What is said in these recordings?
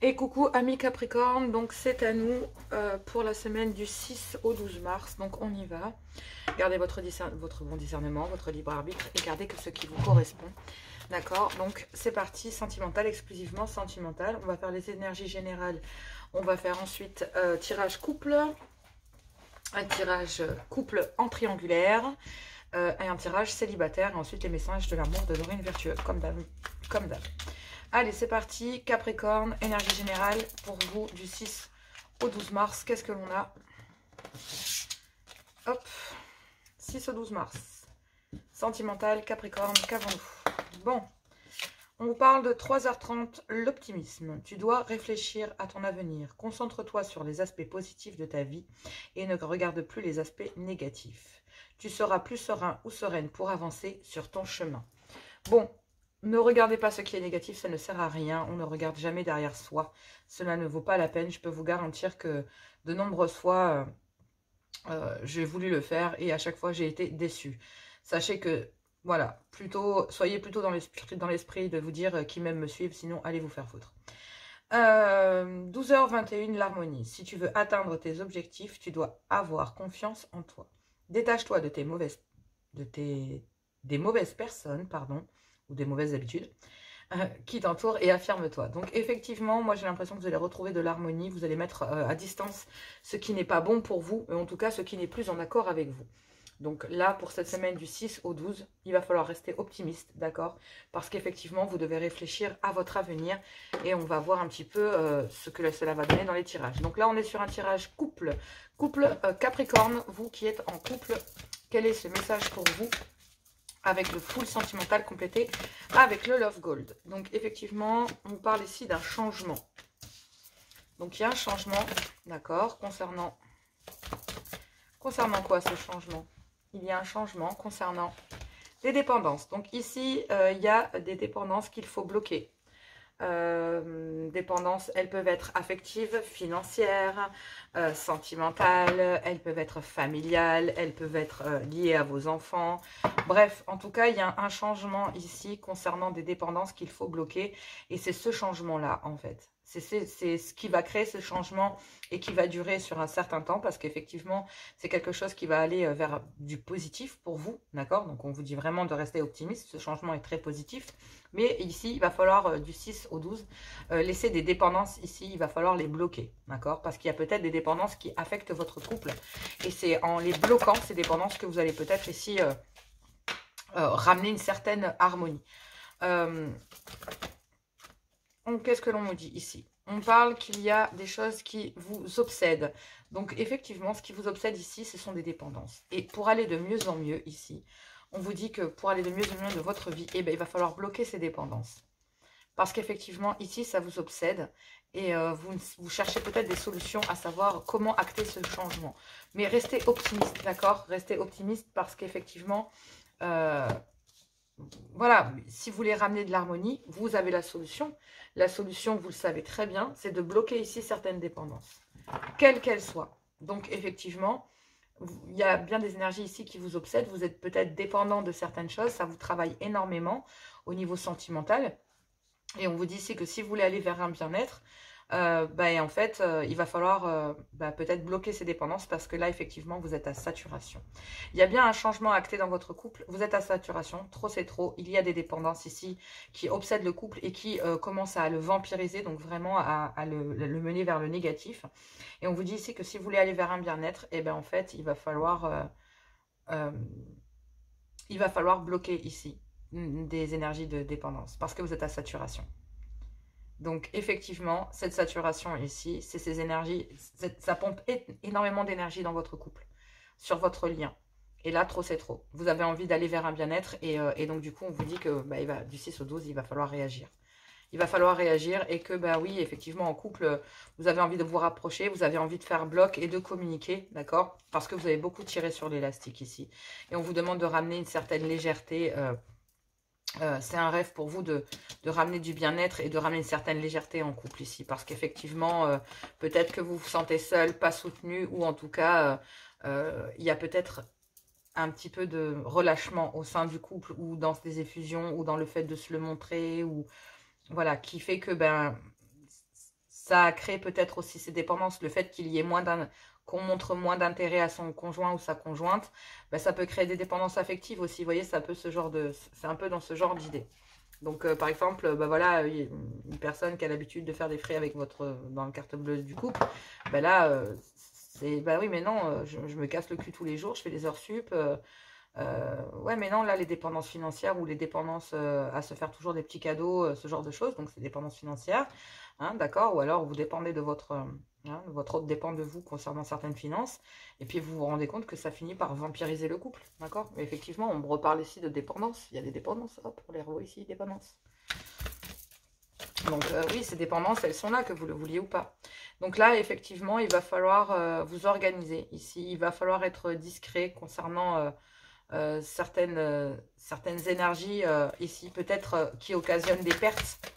Et coucou amis Capricorne, donc c'est à nous pour la semaine du 6 au 12 mars, donc on y va. Gardez votre bon discernement, votre libre arbitre et gardez que ce qui vous correspond. D'accord, donc c'est parti, sentimental, exclusivement sentimental. On va faire les énergies générales, on va faire ensuite tirage couple, un tirage couple en triangulaire et un tirage célibataire. Et ensuite les messages de l'amour de Dorine Virtueux, comme d'hab. Comme d'hab. Allez, c'est parti. Capricorne, énergie générale pour vous du 6 au 12 mars. Qu'est-ce que l'on a? Hop, 6 au 12 mars. Sentimental, Capricorne, qu'avons-nous? Bon, on vous parle de 3h30, l'optimisme. Tu dois réfléchir à ton avenir. Concentre-toi sur les aspects positifs de ta vie et ne regarde plus les aspects négatifs. Tu seras plus serein ou sereine pour avancer sur ton chemin. Bon, ne regardez pas ce qui est négatif, ça ne sert à rien. On ne regarde jamais derrière soi. Cela ne vaut pas la peine. Je peux vous garantir que de nombreuses fois, j'ai voulu le faire et à chaque fois, j'ai été déçue. Sachez que, voilà, soyez plutôt dans l'esprit de vous dire qui m'aime me suivre, sinon allez vous faire foutre. 12h21, l'harmonie. Si tu veux atteindre tes objectifs, tu dois avoir confiance en toi. Détache-toi de des mauvaises personnes, pardon, ou des mauvaises habitudes qui t'entourent et affirme-toi. Donc effectivement, moi j'ai l'impression que vous allez retrouver de l'harmonie, vous allez mettre à distance ce qui n'est pas bon pour vous, et en tout cas ce qui n'est plus en accord avec vous. Donc là, pour cette semaine du 6 au 12, il va falloir rester optimiste, d'accord? Parce qu'effectivement, vous devez réfléchir à votre avenir et on va voir un petit peu ce que cela va donner dans les tirages. Donc là, on est sur un tirage couple. Couple Capricorne, vous qui êtes en couple, quel est ce message pour vous? Avec le full sentimental complété avec le Love Gold. Donc effectivement, on parle ici d'un changement. Donc il y a un changement, d'accord, concernant quoi ce changement? Il y a un changement concernant les dépendances. Donc ici, il y a des dépendances qu'il faut bloquer. Dépendances, elles peuvent être affectives, financières, sentimentales, elles peuvent être familiales, elles peuvent être liées à vos enfants. Bref, en tout cas, il y a un changement ici concernant des dépendances qu'il faut bloquer. Et c'est ce changement-là, en fait. C'est ce qui va créer ce changement et qui va durer sur un certain temps parce qu'effectivement, c'est quelque chose qui va aller vers du positif pour vous, d'accord? Donc, on vous dit vraiment de rester optimiste. Ce changement est très positif. Mais ici, il va falloir du 6 au 12 laisser des dépendances ici. Il va falloir les bloquer, d'accord? Parce qu'il y a peut-être des dépendances qui affectent votre couple. Et c'est en les bloquant, ces dépendances, que vous allez peut-être ici ramener une certaine harmonie. Qu'est-ce que l'on nous dit ici? On parle qu'il y a des choses qui vous obsèdent. Donc, effectivement, ce qui vous obsède ici, ce sont des dépendances. Et pour aller de mieux en mieux ici, on vous dit que pour aller de mieux en mieux de votre vie, eh bien, il va falloir bloquer ces dépendances. Parce qu'effectivement, ici, ça vous obsède. Et vous cherchez peut-être des solutions à savoir comment acter ce changement. Mais restez optimiste, d'accord? Restez optimiste parce qu'effectivement, voilà, si vous voulez ramener de l'harmonie, vous avez la solution. La solution, vous le savez très bien, c'est de bloquer ici certaines dépendances, quelles qu'elles soient. Donc, effectivement, il y a bien des énergies ici qui vous obsèdent. Vous êtes peut-être dépendant de certaines choses. Ça vous travaille énormément au niveau sentimental. Et on vous dit ici que si vous voulez aller vers un bien-être, en fait, il va falloir peut-être bloquer ces dépendances parce que là, effectivement, vous êtes à saturation. Il y a bien un changement acté dans votre couple. Vous êtes à saturation. Trop, c'est trop. Il y a des dépendances ici qui obsèdent le couple et qui commencent à le vampiriser, donc vraiment à le mener vers le négatif. Et on vous dit ici que si vous voulez aller vers un bien-être, eh bien, en fait, il va falloir bloquer ici des énergies de dépendance parce que vous êtes à saturation. Donc, effectivement, cette saturation ici, c'est ces énergies, ça pompe énormément d'énergie dans votre couple, sur votre lien. Et là, trop, c'est trop. Vous avez envie d'aller vers un bien-être et donc, du coup, on vous dit que du 6 au 12, il va falloir réagir. Il va falloir réagir et que, oui, effectivement, en couple, vous avez envie de vous rapprocher, vous avez envie de faire bloc et de communiquer, d'accord? Parce que vous avez beaucoup tiré sur l'élastique ici. Et on vous demande de ramener une certaine légèreté. C'est un rêve pour vous de ramener du bien-être et de ramener une certaine légèreté en couple ici. Parce qu'effectivement, peut-être que vous vous sentez seul, pas soutenu, ou en tout cas, il y a peut-être un petit peu de relâchement au sein du couple, ou dans des effusions, ou dans le fait de se le montrer, ou voilà, qui fait que ça crée peut-être aussi ces dépendances. Le fait qu'il y ait qu'on montre moins d'intérêt à son conjoint ou sa conjointe, ben, ça peut créer des dépendances affectives aussi. Vous voyez, ça peut c'est un peu dans ce genre d'idée. Donc, par exemple, bah voilà, une personne qui a l'habitude de faire des frais avec dans la carte bleue du couple, bah là, c'est, bah oui, mais non, je me casse le cul tous les jours, je fais des heures sup. Ouais, mais non, là, les dépendances financières ou les dépendances à se faire toujours des petits cadeaux, ce genre de choses, donc c'est dépendances financières, hein, d'accord? Ou alors vous dépendez de votre autre dépend de vous concernant certaines finances, et puis vous vous rendez compte que ça finit par vampiriser le couple, d'accord? Mais effectivement, on me reparle ici de dépendance, il y a des dépendances, hop, on les revoit ici, dépendance. Donc oui, ces dépendances, elles sont là, que vous le vouliez ou pas. Donc là, effectivement, il va falloir vous organiser ici, il va falloir être discret concernant certaines énergies ici, peut-être qui occasionnent des pertes,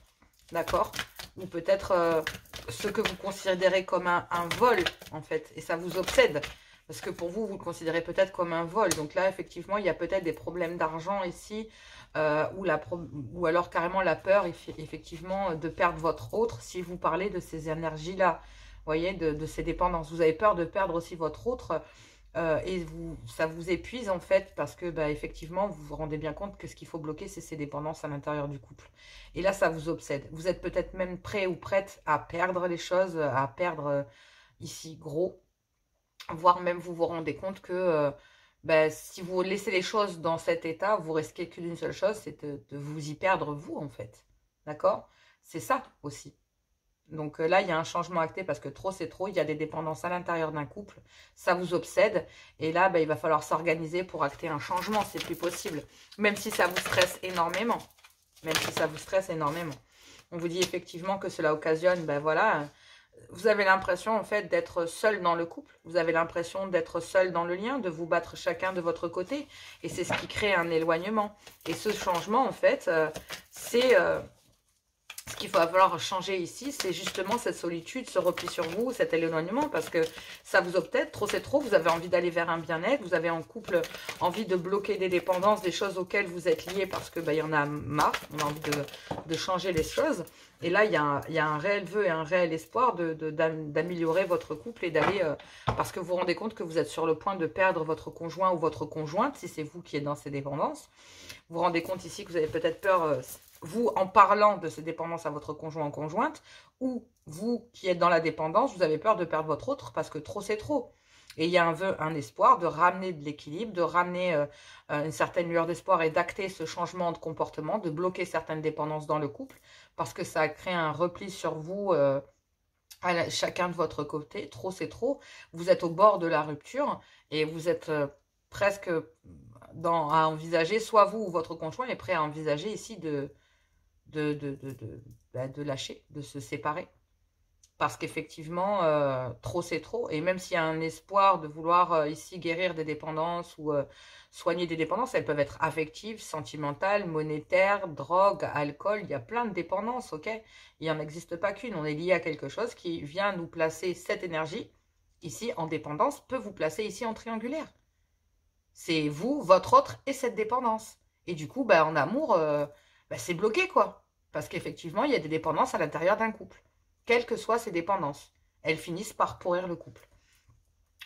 d'accord? Ou peut-être ce que vous considérez comme un vol, en fait, et ça vous obsède. Parce que pour vous, vous le considérez peut-être comme un vol. Donc là, effectivement, il y a peut-être des problèmes d'argent ici, ou alors carrément la peur, effectivement, de perdre votre autre si vous parlez de ces énergies-là. Vous voyez, de ces dépendances. Vous avez peur de perdre aussi votre autre, et ça vous épuise en fait, parce que bah, effectivement, vous vous rendez bien compte que ce qu'il faut bloquer, c'est ces dépendances à l'intérieur du couple. Et là, ça vous obsède. Vous êtes peut-être même prêt ou prête à perdre les choses, à perdre ici gros, voire même vous vous rendez compte que bah, si vous laissez les choses dans cet état, vous risquez qu'une seule chose, c'est de vous y perdre vous en fait. D'accord? C'est ça aussi. Donc là, il y a un changement acté parce que trop, c'est trop. Il y a des dépendances à l'intérieur d'un couple. Ça vous obsède. Et là, bah, il va falloir s'organiser pour acter un changement. C'est plus possible. Même si ça vous stresse énormément. Même si ça vous stresse énormément. On vous dit effectivement que cela occasionne, ben voilà, vous avez l'impression en fait d'être seul dans le couple. Vous avez l'impression d'être seul dans le lien, de vous battre chacun de votre côté. Et c'est ce qui crée un éloignement. Et ce changement, en fait, c'est... ce qu'il va falloir changer ici, c'est justement cette solitude, ce repli sur vous, cet éloignement, parce que ça vous obsède, trop c'est trop, vous avez envie d'aller vers un bien-être, vous avez en couple envie de bloquer des dépendances, des choses auxquelles vous êtes liés, parce que il y en a marre, on a envie de changer les choses. Et là, il y a un réel vœu et un réel espoir d'améliorer votre couple et d'aller... parce que vous vous rendez compte que vous êtes sur le point de perdre votre conjoint ou votre conjointe, si c'est vous qui êtes dans ces dépendances. Vous vous rendez compte ici que vous avez peut-être peur... vous, en parlant de ces dépendances à votre conjoint ou conjointe, ou vous qui êtes dans la dépendance, vous avez peur de perdre votre autre parce que trop, c'est trop. Et il y a un vœu, un espoir de ramener de l'équilibre, de ramener une certaine lueur d'espoir et d'acter ce changement de comportement, de bloquer certaines dépendances dans le couple, parce que ça crée un repli sur vous, chacun de votre côté. Trop, c'est trop. Vous êtes au bord de la rupture et vous êtes presque à envisager, soit vous ou votre conjoint est prêt à envisager ici de lâcher, de se séparer. Parce qu'effectivement, trop c'est trop. Et même s'il y a un espoir de vouloir ici guérir des dépendances ou soigner des dépendances, elles peuvent être affectives, sentimentales, monétaires, drogue, alcool. Il y a plein de dépendances, ok? Il n'en existe pas qu'une. On est lié à quelque chose qui vient nous placer cette énergie, ici en dépendance, peut vous placer ici en triangulaire. C'est vous, votre autre et cette dépendance. Et du coup, en amour, c'est bloqué, quoi. Parce qu'effectivement, il y a des dépendances à l'intérieur d'un couple. Quelles que soient ces dépendances, elles finissent par pourrir le couple.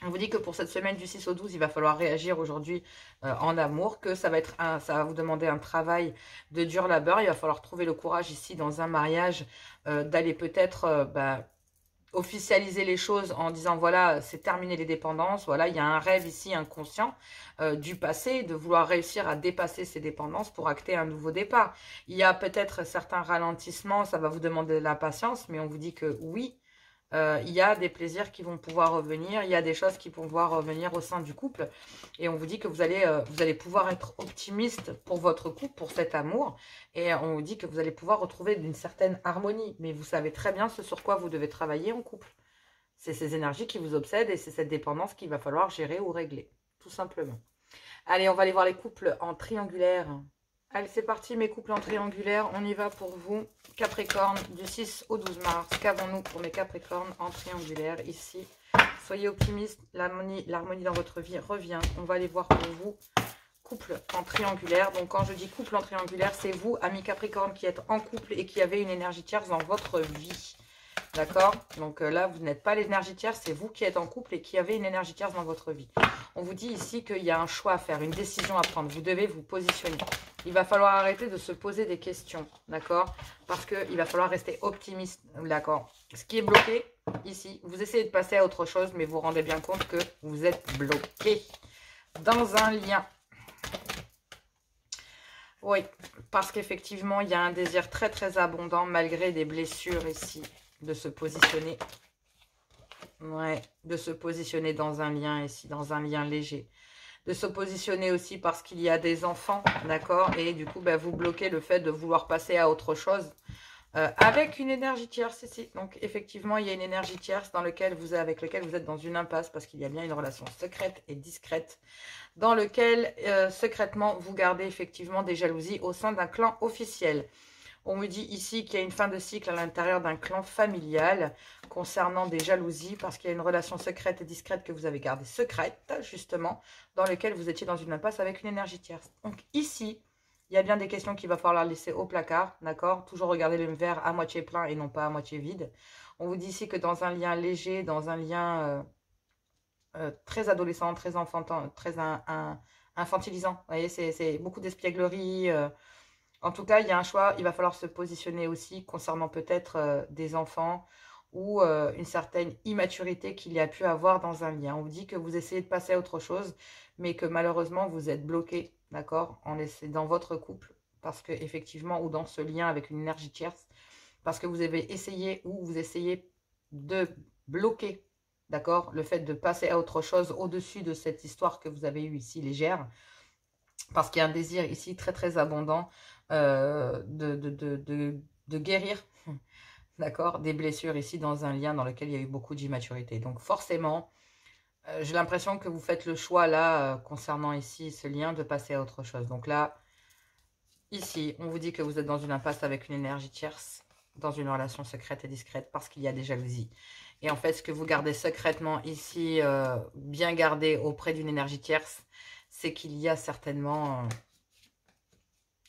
On vous dit que pour cette semaine du 6 au 12, il va falloir réagir aujourd'hui en amour, que ça va vous demander un travail de dur labeur. Il va falloir trouver le courage ici dans un mariage d'aller peut-être... officialiser les choses en disant voilà, c'est terminé les dépendances, voilà, il y a un rêve ici inconscient du passé, de vouloir réussir à dépasser ces dépendances pour acter un nouveau départ. Il y a peut-être certains ralentissements, ça va vous demander de la patience, mais on vous dit que oui, il y a des plaisirs qui vont pouvoir revenir, il y a des choses qui vont pouvoir revenir au sein du couple, et on vous dit que vous allez pouvoir être optimiste pour votre couple, pour cet amour, et on vous dit que vous allez pouvoir retrouver une certaine harmonie, mais vous savez très bien ce sur quoi vous devez travailler en couple. C'est ces énergies qui vous obsèdent, et c'est cette dépendance qu'il va falloir gérer ou régler, tout simplement. Allez, on va aller voir les couples en triangulaire. Allez, c'est parti, mes couples en triangulaire. On y va pour vous, Capricorne, du 6 au 12 mars. Qu'avons-nous pour mes Capricornes en triangulaire ici? Soyez optimistes, l'harmonie dans votre vie revient. On va aller voir pour vous, couple en triangulaire. Donc, quand je dis couple en triangulaire, c'est vous, amis Capricorne, qui êtes en couple et qui avez une énergie tierce dans votre vie. D'accord? Donc là, vous n'êtes pas l'énergie tierce, c'est vous qui êtes en couple et qui avez une énergie tierce dans votre vie. On vous dit ici qu'il y a un choix à faire, une décision à prendre. Vous devez vous positionner. Il va falloir arrêter de se poser des questions, d'accord? Parce qu'il va falloir rester optimiste, d'accord? Ce qui est bloqué ici, vous essayez de passer à autre chose, mais vous vous rendez bien compte que vous êtes bloqué dans un lien. Oui, parce qu'effectivement, il y a un désir très très abondant, malgré des blessures ici, de se positionner. Ouais, de se positionner dans un lien ici, dans un lien léger. De se positionner aussi parce qu'il y a des enfants, d'accord? Et du coup, bah, vous bloquez le fait de vouloir passer à autre chose avec une énergie tierce ici. Donc, effectivement, il y a une énergie tierce avec laquelle vous êtes dans une impasse parce qu'il y a bien une relation secrète et discrète dans lequel, secrètement, vous gardez effectivement des jalousies au sein d'un clan officiel. On me dit ici qu'il y a une fin de cycle à l'intérieur d'un clan familial concernant des jalousies parce qu'il y a une relation secrète et discrète que vous avez gardée secrète, justement, dans lequel vous étiez dans une impasse avec une énergie tierce. Donc ici, il y a bien des questions qu'il va falloir laisser au placard, d'accord? Toujours regarder le verre à moitié plein et non pas à moitié vide. On vous dit ici que dans un lien léger, dans un lien très adolescent, très enfantin, très infantilisant, vous voyez, c'est beaucoup d'espièglerie, en tout cas, il y a un choix, il va falloir se positionner aussi concernant peut-être des enfants ou une certaine immaturité qu'il y a pu avoir dans un lien. On vous dit que vous essayez de passer à autre chose, mais que malheureusement, vous êtes bloqué, d'accord, dans votre couple, parce que effectivement, ou dans ce lien avec une énergie tierce, parce que vous avez essayé ou vous essayez de bloquer, d'accord, le fait de passer à autre chose au-dessus de cette histoire que vous avez eue ici légère, parce qu'il y a un désir ici très très abondant de guérir, d'accord, des blessures ici dans un lien dans lequel il y a eu beaucoup d'immaturité. Donc forcément, j'ai l'impression que vous faites le choix là, concernant ici ce lien, de passer à autre chose. Donc là, ici, on vous dit que vous êtes dans une impasse avec une énergie tierce, dans une relation secrète et discrète, parce qu'il y a des jalousies. Et en fait, ce que vous gardez secrètement ici, bien gardé auprès d'une énergie tierce, c'est qu'il y a certainement,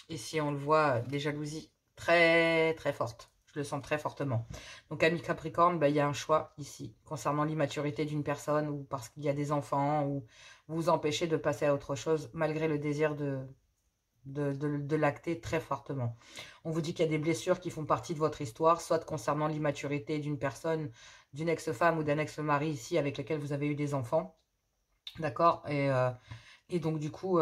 ici on le voit, des jalousies très très fortes. Je le sens très fortement. Donc, ami Capricorne, bah, il y a un choix ici, concernant l'immaturité d'une personne, ou parce qu'il y a des enfants, ou vous empêchez de passer à autre chose, malgré le désir de l'acter très fortement. On vous dit qu'il y a des blessures qui font partie de votre histoire, soit concernant l'immaturité d'une personne, d'une ex-femme ou d'un ex-mari ici avec lequel vous avez eu des enfants, d'accord, et donc du coup,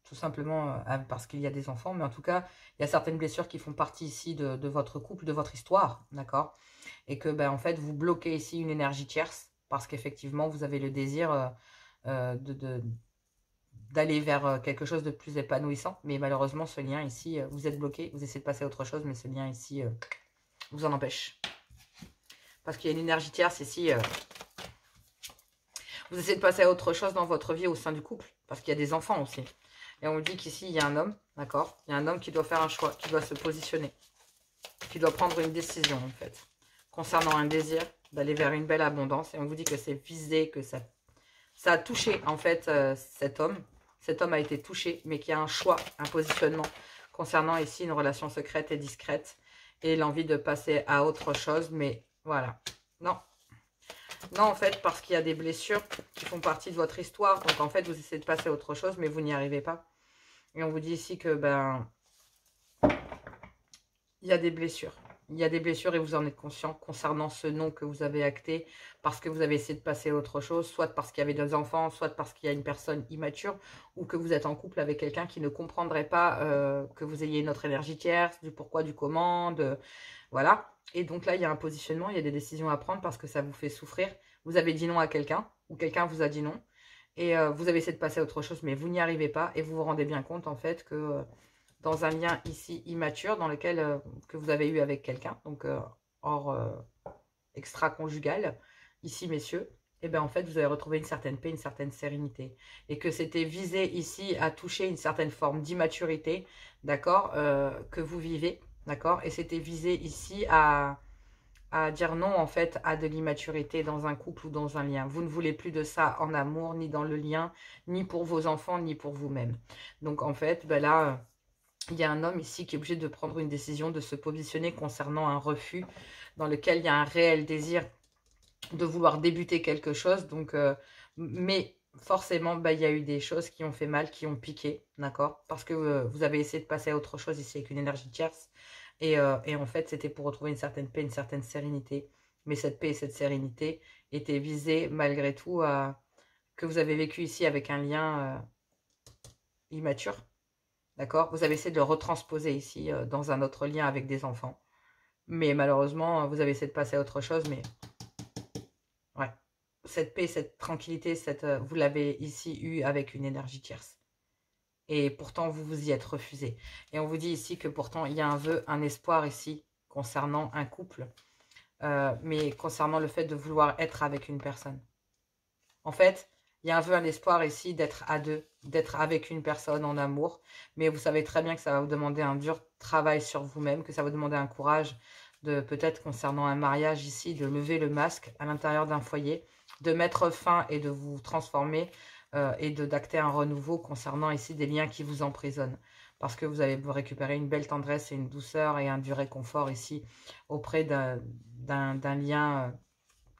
tout simplement parce qu'il y a des enfants, mais en tout cas, il y a certaines blessures qui font partie ici de votre couple, de votre histoire, d'accord, et que, ben, en fait, vous bloquez ici une énergie tierce, parce qu'effectivement, vous avez le désir d'aller vers quelque chose de plus épanouissant, mais malheureusement, ce lien ici, vous êtes bloqué, vous essayez de passer à autre chose, mais ce lien ici vous en empêche. Parce qu'il y a une énergie tierce ici, vous essayez de passer à autre chose dans votre vie au sein du couple, parce qu'il y a des enfants aussi. Et on vous dit qu'ici, il y a un homme, d'accord? Il y a un homme qui doit faire un choix, qui doit se positionner, qui doit prendre une décision, en fait, concernant un désir d'aller vers une belle abondance. Et on vous dit que c'est visé, que ça a touché, en fait, cet homme. Cet homme a été touché, mais qu'il y a un choix, un positionnement concernant ici une relation secrète et discrète et l'envie de passer à autre chose. Mais voilà, non. Non, en fait, parce qu'il y a des blessures qui font partie de votre histoire. Donc, en fait, vous essayez de passer à autre chose, mais vous n'y arrivez pas. Et on vous dit ici que, ben, il y a des blessures. Il y a des blessures et vous en êtes conscient concernant ce non que vous avez acté parce que vous avez essayé de passer à autre chose, soit parce qu'il y avait des enfants, soit parce qu'il y a une personne immature ou que vous êtes en couple avec quelqu'un qui ne comprendrait pas que vous ayez une autre énergie tierce, du pourquoi, du comment, voilà. Et donc là, il y a un positionnement, il y a des décisions à prendre parce que ça vous fait souffrir. Vous avez dit non à quelqu'un ou quelqu'un vous a dit non et vous avez essayé de passer à autre chose, mais vous n'y arrivez pas et vous vous rendez bien compte en fait que... dans un lien ici immature dans lequel que vous avez eu avec quelqu'un, donc hors extra-conjugal, ici messieurs, et bien en fait vous avez retrouvé une certaine paix, une certaine sérénité, et que c'était visé ici à toucher une certaine forme d'immaturité, d'accord, que vous vivez, d'accord, et c'était visé ici à dire non en fait à de l'immaturité dans un couple ou dans un lien. Vous ne voulez plus de ça en amour, ni dans le lien, ni pour vos enfants, ni pour vous-même. Donc en fait, ben là... il y a un homme ici qui est obligé de prendre une décision, de se positionner concernant un refus dans lequel il y a un réel désir de vouloir débuter quelque chose. Donc, mais forcément, bah, il y a eu des choses qui ont fait mal, qui ont piqué, d'accord? Parce que vous avez essayé de passer à autre chose ici avec une énergie tierce. Et en fait, c'était pour retrouver une certaine paix, une certaine sérénité. Mais cette paix et cette sérénité étaient visées malgré tout à que vous avez vécu ici avec un lien immature, d'accord? Vous avez essayé de le retransposer ici dans un autre lien avec des enfants. Mais malheureusement, vous avez essayé de passer à autre chose, mais ouais. Cette paix, cette tranquillité, vous l'avez ici eu avec une énergie tierce. Et pourtant, vous vous y êtes refusé. Et on vous dit ici que pourtant, il y a un vœu, un espoir ici concernant un couple, mais concernant le fait de vouloir être avec une personne. En fait, il y a un vœu, un espoir ici d'être à deux, d'être avec une personne en amour, mais vous savez très bien que ça va vous demander un dur travail sur vous-même, que ça va vous demander un courage de peut-être concernant un mariage ici, de lever le masque à l'intérieur d'un foyer, de mettre fin et de vous transformer et d'acter un renouveau concernant ici des liens qui vous emprisonnent. Parce que vous avez récupéré une belle tendresse et une douceur et un dur réconfort ici auprès d'un lien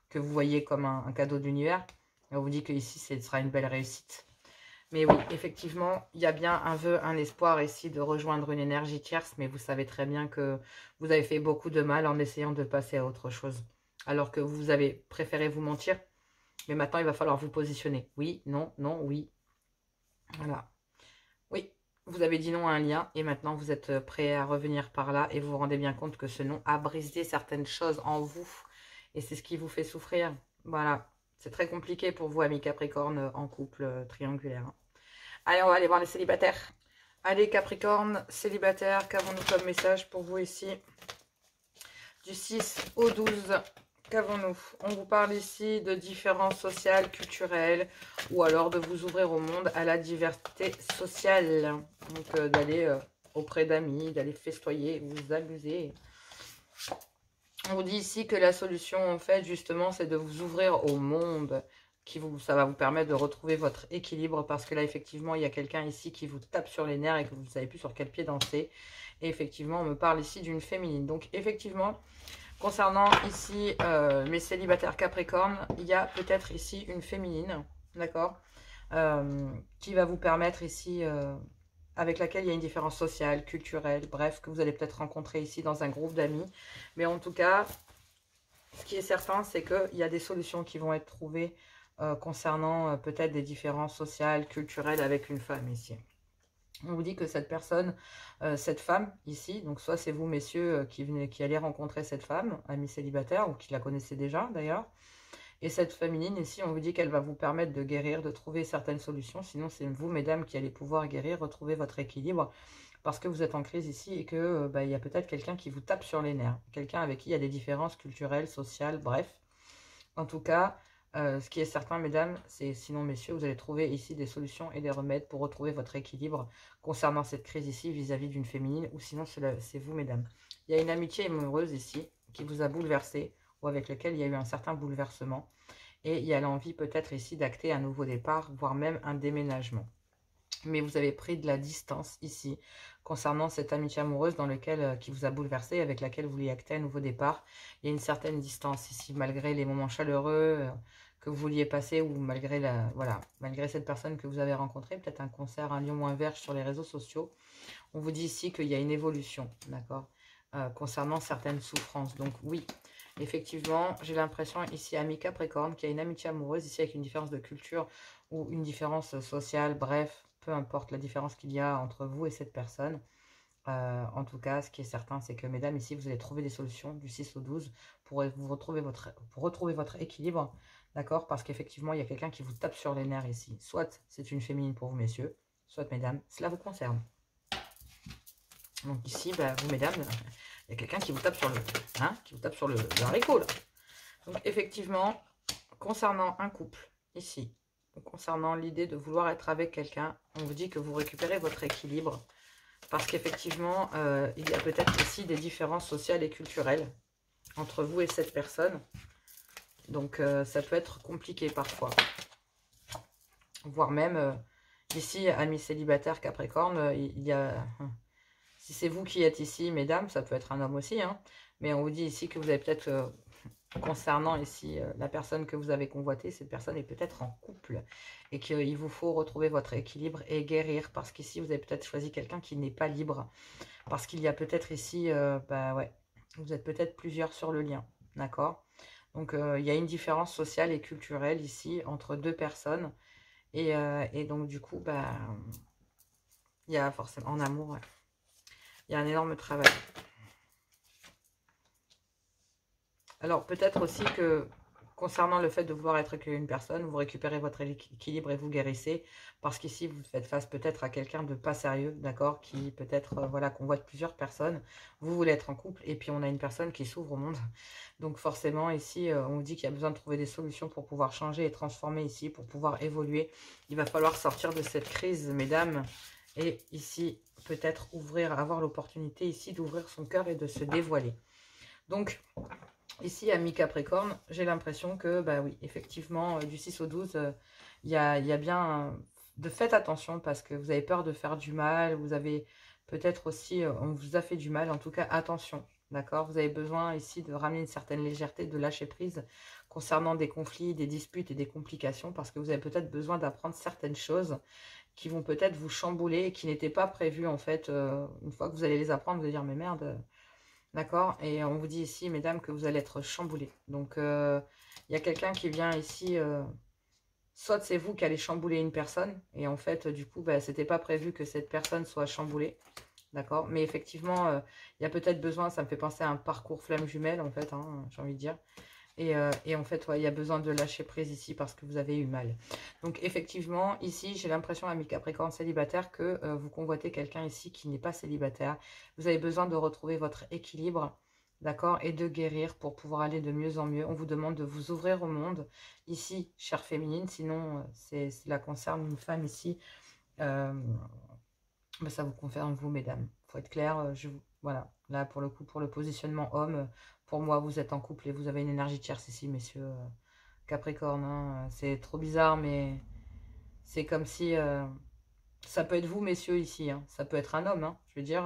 que vous voyez comme un cadeau de l'univers. On vous dit que ici, ce sera une belle réussite. Mais oui, effectivement, il y a bien un vœu, un espoir ici de rejoindre une énergie tierce, mais vous savez très bien que vous avez fait beaucoup de mal en essayant de passer à autre chose. Alors que vous avez préféré vous mentir, mais maintenant, il va falloir vous positionner. Oui, non, non, oui. Voilà. Oui, vous avez dit non à un lien, et maintenant, vous êtes prêt à revenir par là, et vous vous rendez bien compte que ce non a brisé certaines choses en vous, et c'est ce qui vous fait souffrir. Voilà. C'est très compliqué pour vous, amis Capricorne, en couple triangulaire. Hein. Allez, on va aller voir les célibataires. Allez, Capricorne, célibataire, qu'avons-nous comme message pour vous ici? Du 6 au 12, qu'avons-nous? On vous parle ici de différences sociales, culturelles, ou alors de vous ouvrir au monde, à la diversité sociale. Donc, d'aller auprès d'amis, d'aller festoyer, vous amuser. On vous dit ici que la solution, en fait, justement, c'est de vous ouvrir au monde. Ça va vous permettre de retrouver votre équilibre parce que là, effectivement, il y a quelqu'un ici qui vous tape sur les nerfs et que vous ne savez plus sur quel pied danser. Et effectivement, on me parle ici d'une féminine. Donc, effectivement, concernant ici mes célibataires Capricorne, il y a peut-être ici une féminine, d'accord, qui va vous permettre ici... avec laquelle il y a une différence sociale, culturelle, bref, que vous allez peut-être rencontrer ici dans un groupe d'amis. Mais en tout cas, ce qui est certain, c'est qu'il y a des solutions qui vont être trouvées concernant peut-être des différences sociales, culturelles avec une femme ici. On vous dit que cette personne, cette femme ici, donc soit c'est vous messieurs qui allez rencontrer cette femme, amie célibataire, ou qui la connaissez déjà d'ailleurs, et cette féminine ici, on vous dit qu'elle va vous permettre de guérir, de trouver certaines solutions. Sinon, c'est vous, mesdames, qui allez pouvoir guérir, retrouver votre équilibre. Parce que vous êtes en crise ici et que il y a peut-être quelqu'un qui vous tape sur les nerfs. Quelqu'un avec qui il y a des différences culturelles, sociales, bref. En tout cas, ce qui est certain, mesdames, c'est sinon, messieurs, vous allez trouver ici des solutions et des remèdes pour retrouver votre équilibre concernant cette crise ici vis-à-vis d'une féminine. Ou sinon, c'est vous, mesdames. Il y a une amitié amoureuse ici qui vous a bouleversé, ou avec lequel il y a eu un certain bouleversement. Et il y a l'envie peut-être ici d'acter un nouveau départ, voire même un déménagement. Mais vous avez pris de la distance ici, concernant cette amitié amoureuse qui vous a bouleversé, avec laquelle vous vouliez acter un nouveau départ. Il y a une certaine distance ici, malgré les moments chaleureux que vous vouliez passer, ou malgré, malgré cette personne que vous avez rencontrée, peut-être un concert, un lion ou un verge sur les réseaux sociaux. On vous dit ici qu'il y a une évolution, d'accord, concernant certaines souffrances. Donc oui, effectivement, j'ai l'impression ici, ami Capricorne, qu'il y a une amitié amoureuse ici avec une différence de culture ou une différence sociale, bref, peu importe la différence qu'il y a entre vous et cette personne. En tout cas, ce qui est certain, c'est que, mesdames, ici, vous allez trouver des solutions du 6 au 12 pour retrouver votre équilibre, d'accord? Parce qu'effectivement, il y a quelqu'un qui vous tape sur les nerfs ici. Soit c'est une féminine pour vous, messieurs, soit, mesdames, cela vous concerne. Donc ici, vous, mesdames, il y a quelqu'un qui vous tape sur le haricot, là. Donc, effectivement, concernant un couple, ici, concernant l'idée de vouloir être avec quelqu'un, on vous dit que vous récupérez votre équilibre parce qu'effectivement, il y a peut-être ici des différences sociales et culturelles entre vous et cette personne. Donc, ça peut être compliqué parfois. Voire même, ici, amis célibataires Capricorne, il y a Si c'est vous qui êtes ici, mesdames, ça peut être un homme aussi, hein, mais on vous dit ici que vous avez peut-être, concernant ici la personne que vous avez convoitée, cette personne est peut-être en couple et qu'il vous faut retrouver votre équilibre et guérir, parce qu'ici, vous avez peut-être choisi quelqu'un qui n'est pas libre, parce qu'il y a peut-être ici, bah ouais, vous êtes peut-être plusieurs sur le lien, d'accord? Donc, il y a une différence sociale et culturelle ici entre deux personnes. Et donc, du coup, bah, il y a forcément, en amour, ouais, il y a un énorme travail. Alors, peut-être aussi que, concernant le fait de vouloir être avec une personne, vous récupérez votre équilibre et vous guérissez, parce qu'ici, vous faites face peut-être à quelqu'un de pas sérieux, d'accord, qui peut-être, voilà, convoite plusieurs personnes. Vous voulez être en couple, et puis on a une personne qui s'ouvre au monde. Donc forcément, ici, on vous dit qu'il y a besoin de trouver des solutions pour pouvoir changer et transformer ici, pour pouvoir évoluer. Il va falloir sortir de cette crise, mesdames. Et ici, peut-être avoir l'opportunité ici d'ouvrir son cœur et de se dévoiler. Donc, ici, ami Capricorne, j'ai l'impression que, bah oui, effectivement, du 6 au 12, il y a bien... faites attention parce que vous avez peur de faire du mal, vous avez peut-être aussi, on vous a fait du mal, en tout cas, attention, d'accord? Vous avez besoin ici de ramener une certaine légèreté, de lâcher prise concernant des conflits, des disputes et des complications, parce que vous avez peut-être besoin d'apprendre certaines choses qui vont peut-être vous chambouler et qui n'étaient pas prévues, en fait. Une fois que vous allez les apprendre, vous allez dire, mais merde... D'accord? Et on vous dit ici, mesdames, que vous allez être chamboulées. Donc, il y a quelqu'un qui vient ici, soit c'est vous qui allez chambouler une personne, et en fait, du coup, bah, c'était pas prévu que cette personne soit chamboulée. D'accord? Mais effectivement, il y a peut-être besoin, ça me fait penser à un parcours flamme jumelle, en fait, hein, j'ai envie de dire. Et en fait, ouais, il y a besoin de lâcher prise ici parce que vous avez eu mal. Donc, effectivement, ici, j'ai l'impression, ami Capricorne célibataire, que vous convoitez quelqu'un ici qui n'est pas célibataire. Vous avez besoin de retrouver votre équilibre, d'accord, et de guérir pour pouvoir aller de mieux en mieux. On vous demande de vous ouvrir au monde, ici, chère féminine, sinon, cela concerne une femme ici. Euh, bah, ça vous concerne vous, mesdames. Il faut être clair, voilà. Là, pour le coup, pour le positionnement homme, pour moi, vous êtes en couple et vous avez une énergie tierce ici, messieurs Capricorne. Hein. C'est trop bizarre, mais c'est comme si... ça peut être vous, messieurs, ici. Hein. Ça peut être un homme. Hein. Je veux dire,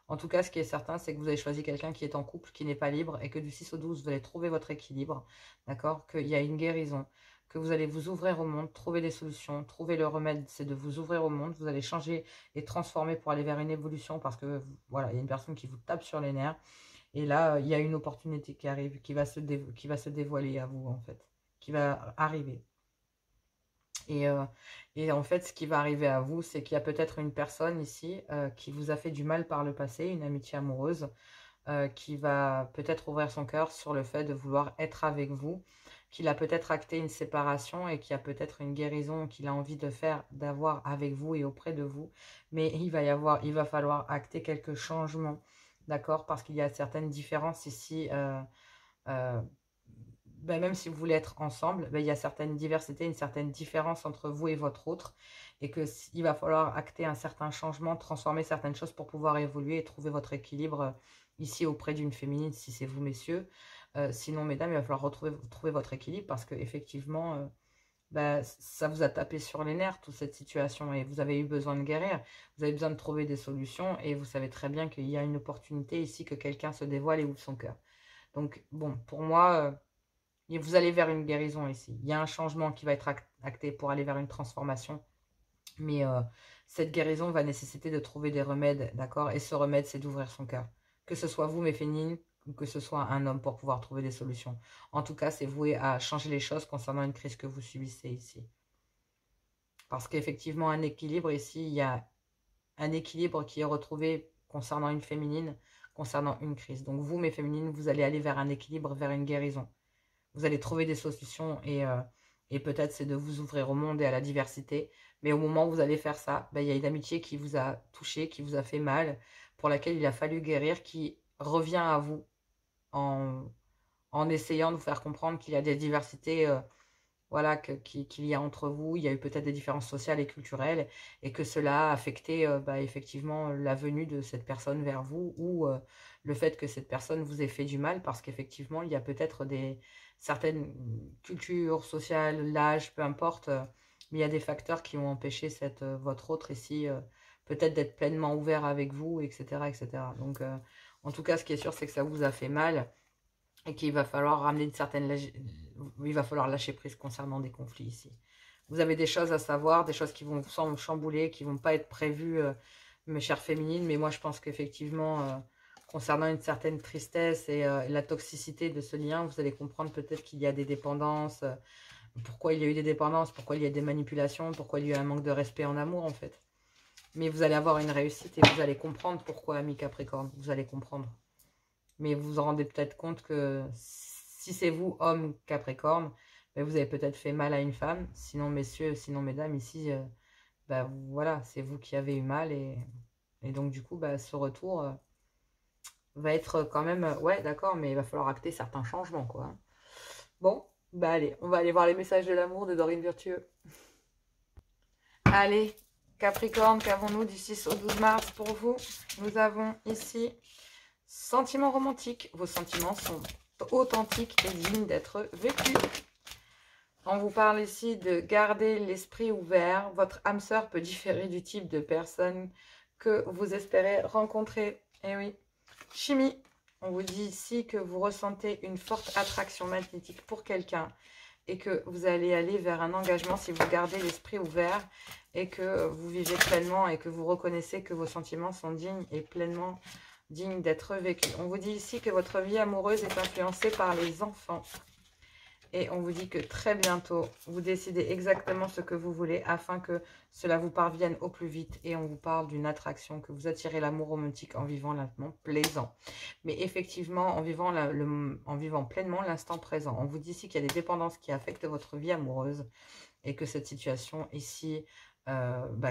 en tout cas, ce qui est certain, c'est que vous avez choisi quelqu'un qui est en couple, qui n'est pas libre, et que du 6 au 12, vous allez trouver votre équilibre. D'accord? Qu'il y a une guérison, que vous allez vous ouvrir au monde, trouver des solutions, trouver le remède, c'est de vous ouvrir au monde. Vous allez changer et transformer pour aller vers une évolution, parce que, voilà, il y a une personne qui vous tape sur les nerfs. Et là, il y a une opportunité qui arrive, qui va se dévoiler à vous, en fait, qui va arriver. Et en fait, ce qui va arriver à vous, c'est qu'il y a peut-être une personne ici qui vous a fait du mal par le passé, une amitié amoureuse, qui va peut-être ouvrir son cœur sur le fait de vouloir être avec vous, qu'il a peut-être acté une séparation et qu'il y a peut-être une guérison qu'il a envie de faire, d'avoir avec vous et auprès de vous. Mais il va falloir acter quelques changements, d'accord? Parce qu'il y a certaines différences ici. Euh, ben, même si vous voulez être ensemble, ben, il y a certaines diversités, une certaine différence entre vous et votre autre, et que il va falloir acter un certain changement, transformer certaines choses pour pouvoir évoluer et trouver votre équilibre ici auprès d'une féminine, si c'est vous, messieurs. Sinon, mesdames, il va falloir trouver votre équilibre parce que effectivement, ben, ça vous a tapé sur les nerfs, toute cette situation, et vous avez eu besoin de guérir, vous avez besoin de trouver des solutions, et vous savez très bien qu'il y a une opportunité ici que quelqu'un se dévoile et ouvre son cœur. Donc, bon, pour moi... et vous allez vers une guérison ici. Il y a un changement qui va être acté pour aller vers une transformation. Mais cette guérison va nécessiter de trouver des remèdes, d'accord? Et ce remède, c'est d'ouvrir son cœur. Que ce soit vous, mes féminines, ou que ce soit un homme pour pouvoir trouver des solutions. En tout cas, c'est voué à changer les choses concernant une crise que vous subissez ici. Parce qu'effectivement, un équilibre ici, il y a un équilibre qui est retrouvé concernant une féminine, concernant une crise. Donc vous, mes féminines, vous allez aller vers un équilibre, vers une guérison. Vous allez trouver des solutions et peut-être c'est de vous ouvrir au monde et à la diversité. Mais au moment où vous allez faire ça, ben, il y a une amitié qui vous a touché, qui vous a fait mal, pour laquelle il a fallu guérir, qui revient à vous en, en essayant de vous faire comprendre qu'il y a des diversités voilà, qu'il y a entre vous. Il y a eu peut-être des différences sociales et culturelles et que cela a affecté bah, effectivement la venue de cette personne vers vous ou le fait que cette personne vous ait fait du mal parce qu'effectivement, il y a peut-être certaines cultures sociales, l'âge, peu importe, mais il y a des facteurs qui ont empêché votre autre ici peut-être d'être pleinement ouvert avec vous, etc. etc. Donc, en tout cas, ce qui est sûr, c'est que ça vous a fait mal et qu'il va falloir ramener une certaine... Il va falloir lâcher prise concernant des conflits ici. Vous avez des choses à savoir, des choses qui vont vous chambouler, qui ne vont pas être prévues, mes chères féminines, mais moi, je pense qu'effectivement... concernant une certaine tristesse et la toxicité de ce lien, vous allez comprendre peut-être qu'il y a des dépendances, pourquoi il y a eu des dépendances, pourquoi il y a des manipulations, pourquoi il y a eu un manque de respect en amour en fait. Mais vous allez avoir une réussite et vous allez comprendre pourquoi, ami Capricorne, vous allez comprendre. Mais vous vous en rendez peut-être compte que si c'est vous, homme Capricorne, ben vous avez peut-être fait mal à une femme, sinon messieurs, sinon mesdames, ici, ben voilà, c'est vous qui avez eu mal et donc du coup, ben, ce retour... va être quand même... Ouais, d'accord, mais il va falloir acter certains changements, quoi. Bon, bah allez, on va aller voir les messages de l'amour de Dorine Virtueux. Allez, Capricorne, qu'avons-nous du 6 au 12 mars pour vous? Nous avons ici sentiments romantiques. Vos sentiments sont authentiques et dignes d'être vécus. On vous parle ici de garder l'esprit ouvert. Votre âme sœur peut différer du type de personne que vous espérez rencontrer. Eh oui. Chimie, on vous dit ici que vous ressentez une forte attraction magnétique pour quelqu'un et que vous allez aller vers un engagement si vous gardez l'esprit ouvert et que vous vivez pleinement et que vous reconnaissez que vos sentiments sont dignes et pleinement dignes d'être vécus. On vous dit ici que votre vie amoureuse est influencée par les enfants. Et on vous dit que très bientôt, vous décidez exactement ce que vous voulez afin que cela vous parvienne au plus vite. Et on vous parle d'une attraction, que vous attirez l'amour romantique en vivant l'instant plaisant. Mais effectivement, en vivant pleinement l'instant présent. On vous dit ici qu'il y a des dépendances qui affectent votre vie amoureuse et que cette situation ici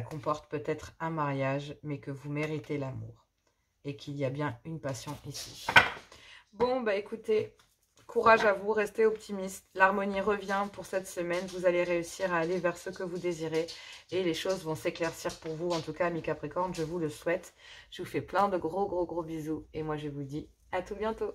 comporte peut-être un mariage, mais que vous méritez l'amour. Et qu'il y a bien une passion ici. Bon, bah écoutez... Courage à vous, restez optimiste. L'harmonie revient pour cette semaine. Vous allez réussir à aller vers ce que vous désirez. Et les choses vont s'éclaircir pour vous. En tout cas, mes Capricornes, je vous le souhaite. Je vous fais plein de gros bisous. Et moi, je vous dis à tout bientôt.